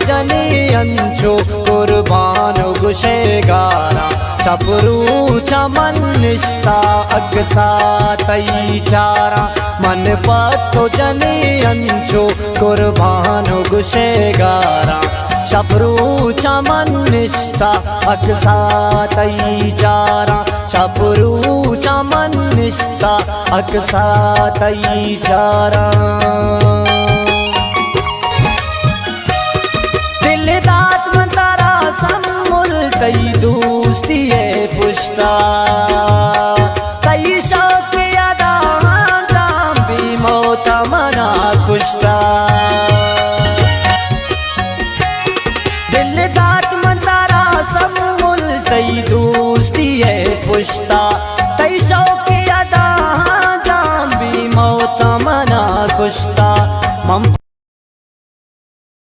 जनी अंचो कुर्बान गुशेगारा चपरू चमन निष्ठा अगसा तई चारा मन पतो जनी अंचो कुर्बान गुशेगारा चपरू चमन निष्ठा अगसा तई चारा चपरू चमन निष्ठा अगसा तई चारा तई दोस्ती है पुश्ता तई शौक यादा जाम भी मौत मना कुश्ता दिल दात मंतारा सब मुल तई दोस्ती है पुश्ता तई शौक